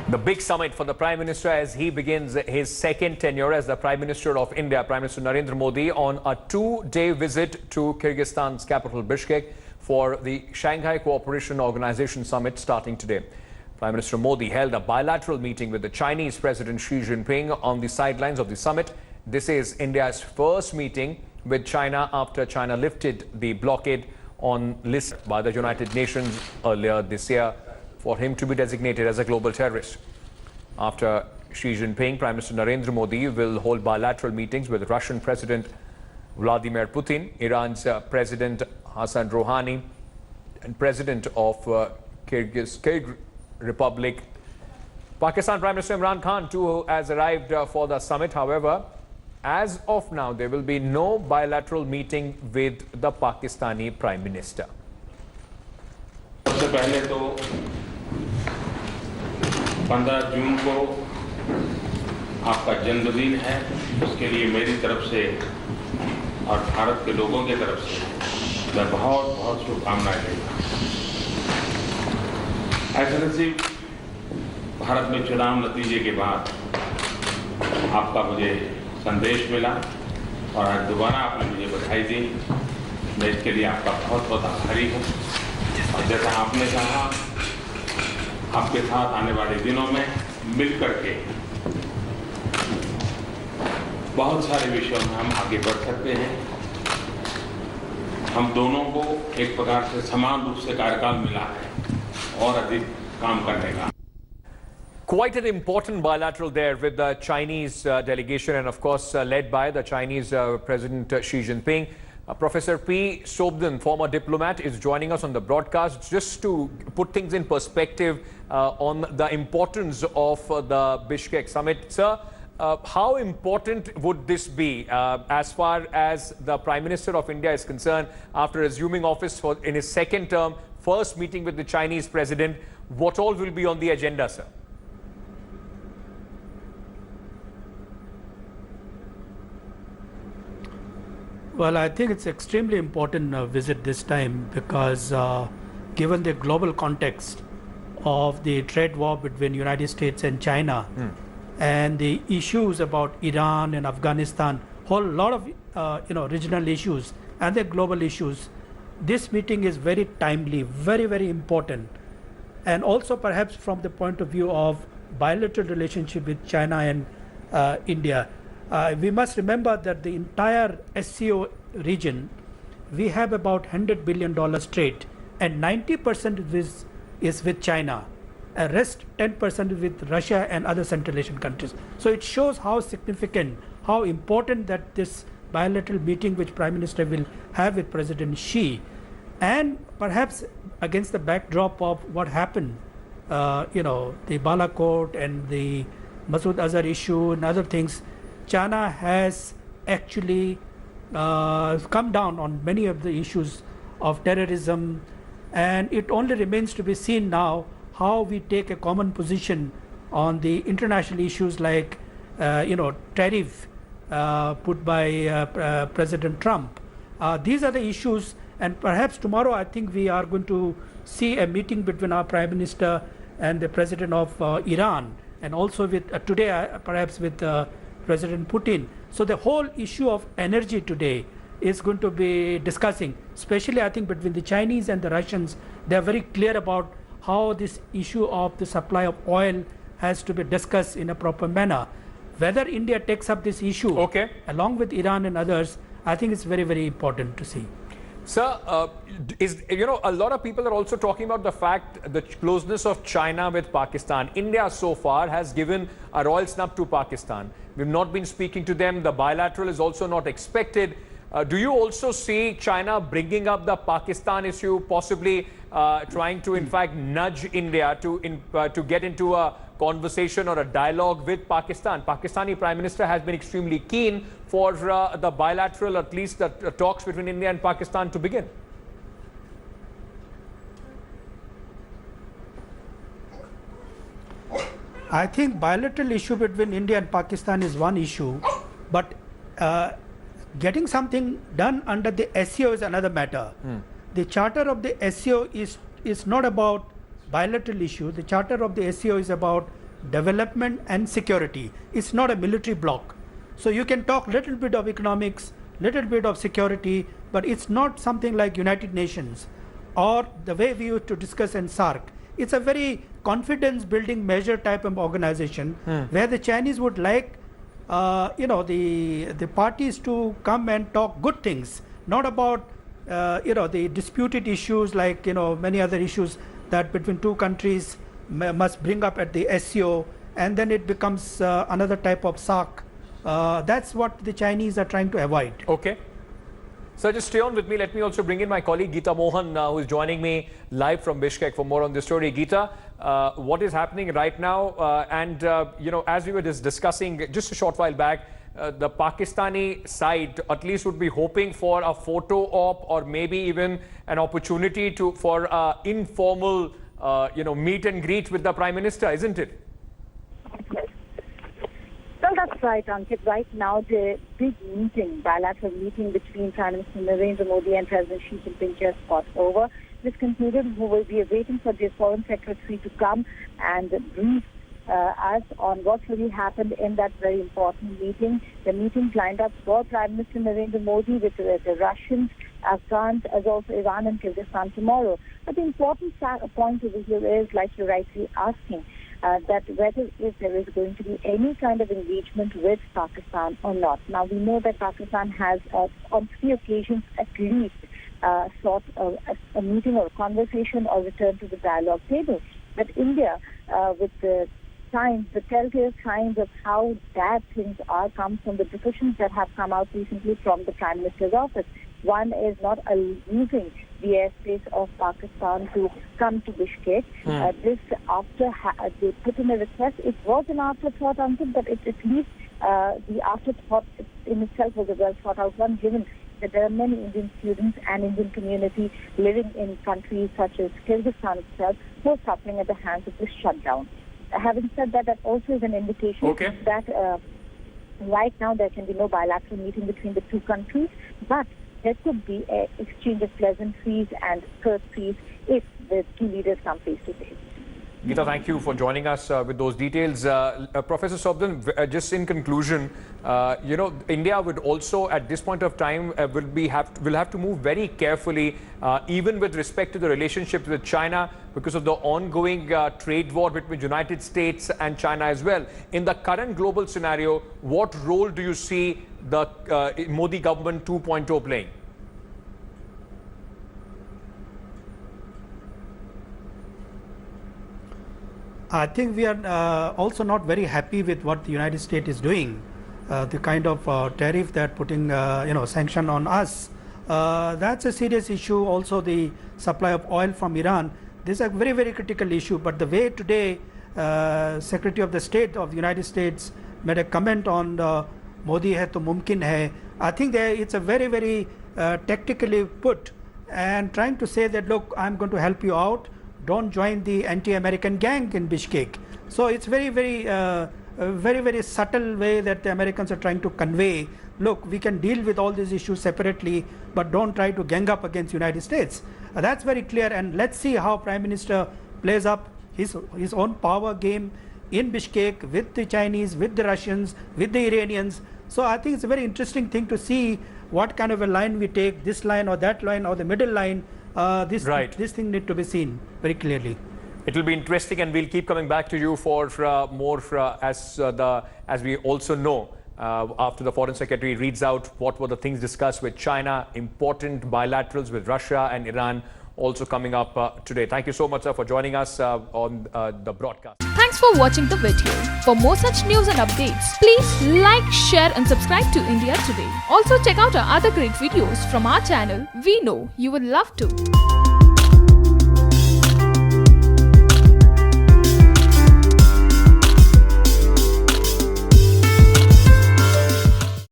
The big summit for the Prime Minister as he begins his second tenure as the Prime Minister of India, Prime Minister Narendra Modi, on a two-day visit to Kyrgyzstan's capital Bishkek for the Shanghai Cooperation Organization summit starting today. Prime Minister Modi held a bilateral meeting with the Chinese President Xi Jinping on the sidelines of the summit. This is India's first meeting with China after China lifted the blockade on list by the United Nations earlier this year for him to be designated as a global terrorist. After Xi Jinping, Prime Minister Narendra Modi will hold bilateral meetings with Russian President Vladimir Putin, Iran's President Hassan Rouhani, and President of Kyrgyz Republic. Pakistan Prime Minister Imran Khan too has arrived for the summit. However, as of now, there will be no bilateral meeting with the Pakistani Prime Minister. सबसे पहले तो 15 जून को आपका जन्मदिन है, उसके लिए मेरी तरफ से और भारत के लोगों की तरफ से मैं बहुत बहुत शुभकामनाएं देता हूँ। ऐसा नसीब भारत में चुनाव नतीजे के बाद आपका मुझे संदेश मिला और आज दोबारा आपने मुझे बधाई दी। मैं इसके लिए आपका बहुत बहुत आभारी हूँ। और जैसा आपने कहा, आपके साथ आने वाले दिनों में मिल करके बहुत सारे विषयों में हम आगे बढ़ सकते हैं। हम दोनों को एक प्रकार से समान रूप से कार्यकाल मिला है और अधिक काम करने का। Quite an important bilateral there with the Chinese delegation and of course led by the Chinese President Xi Jinping. Professor P. Sobdan, former diplomat, is joining us on the broadcast just to put things in perspective on the importance of the Bishkek summit. Sir, how important would this be as far as the Prime Minister of India is concerned after assuming office in his second term, first meeting with the Chinese President? What all will be on the agenda, sir? Well, I think it's extremely important visit this time because given the global context of the trade war between United States and China and the issues about Iran and Afghanistan, whole lot of regional issues and the global issues, this meeting is very timely, very, very important. And also perhaps from the point of view of bilateral relationship with China and India. We must remember that the entire SCO region, we have about $100 billion trade and 90% is with China. The rest 10% is with Russia and other Central Asian countries. So it shows how significant, how important that this bilateral meeting which Prime Minister will have with President Xi, and perhaps against the backdrop of what happened, the Balakot and the Masood Azhar issue and other things, China has actually come down on many of the issues of terrorism, and it only remains to be seen now how we take a common position on the international issues like tariff put by President Trump. These are the issues, and perhaps tomorrow I think we are going to see a meeting between our Prime Minister and the President of Iran, and also with today perhaps with President Putin. So the whole issue of energy today is going to be discussing, especially I think between the Chinese and the Russians. They are very clear about how this issue of the supply of oil has to be discussed in a proper manner. Whether India takes up this issue along with Iran and others, I think it's very, very important to see. Sir, a lot of people are also talking about the fact the closeness of China with Pakistan. India so far has given a royal snub to Pakistan. We've not been speaking to them. The bilateral is also not expected. Do you also see China bringing up the Pakistan issue, possibly trying to in fact nudge India to get into a conversation or a dialogue with Pakistan? Pakistani Prime Minister has been extremely keen for the bilateral, at least the talks between India and Pakistan to begin. I think bilateral issue between India and Pakistan is one issue, but getting something done under the SCO is another matter. The charter of the SCO is not about bilateral issue. The charter of the SCO is about development and security. It's not a military bloc. So you can talk little bit of economics, little bit of security, but it's not something like United Nations or the way we used to discuss in SAARC. It's a very confidence building measure type of organization where the Chinese would like the parties to come and talk good things, not about the disputed issues like many other issues that between two countries must bring up at the SCO, and then it becomes another type of SAARC. That's what the Chinese are trying to avoid. Okay. So just stay on with me. Let me also bring in my colleague Geeta Mohan, who is joining me live from Bishkek for more on this story. Geeta, what is happening right now? As we were just discussing just a short while back, the Pakistani side at least would be hoping for a photo op or maybe even an opportunity for informal, meet and greet with the Prime Minister, isn't it? Well, that's right, Ankit. Right now, the big meeting, bilateral meeting between Prime Minister Narendra Modi and President Xi Jinping just got over. This concluded. We will be waiting for the Foreign Secretary to come and brief us on what really happened in that very important meeting. The meeting's lined up for Prime Minister Narendra Modi with the Russians, Afghans, as also Iran and Kyrgyzstan tomorrow. But the important point over here is, like you're rightly asking, that whether if there is going to be any kind of engagement with Pakistan or not. Now, we know that Pakistan has, on 3 occasions at least, sought a meeting or a conversation or return to the dialogue table. But India, with the signs, the telltale signs of how bad things are, come from the decisions that have come out recently from the Prime Minister's office. One is not using the airspace of Pakistan to come to Bishkek. This after they put in a request. It was an afterthought, Ankit, but at least the afterthought in itself was a well thought out one, given that there are many Indian students and Indian community living in countries such as Kyrgyzstan itself who are suffering at the hands of this shutdown. Having said that, that also is an indication that right now there can be no bilateral meeting between the two countries, but there could be an exchange of pleasantries and courtesies if the two leaders come face to face. Geeta, thank you for joining us with those details. Professor Sobdan, just in conclusion, India would also, at this point of time, will have to move very carefully, even with respect to the relationship with China, because of the ongoing trade war between the United States and China as well. In the current global scenario, what role do you see the Modi government 2.0 playing? I think we are also not very happy with what the United States is doing. The kind of tariff they're putting, sanction on us. That's a serious issue. Also, the supply of oil from Iran. This is a very, very critical issue. But the way today, Secretary of the State of the United States made a comment on Modi hai to mumkin hai. I think it's a very, very tactically put and trying to say that, look, I'm going to help you out. Don't join the anti-American gang in Bishkek. So it's very, very, very, very subtle way that the Americans are trying to convey, look, we can deal with all these issues separately, but don't try to gang up against United States. That's very clear, and let's see how Prime Minister plays up his own power game in Bishkek with the Chinese, with the Russians, with the Iranians. So I think it's a very interesting thing to see what kind of a line we take, this line or that line or the middle line. This thing need to be seen very clearly. It will be interesting, and we'll keep coming back to you for more as we also know after the Foreign Secretary reads out what were the things discussed with China, important bilaterals with Russia and Iran also coming up today. Thank you so much, sir, for joining us on the broadcast. Thanks for watching the video. For more such news and updates, please like, share and subscribe to India Today. Also check out our other great videos from our channel. We know you will love to.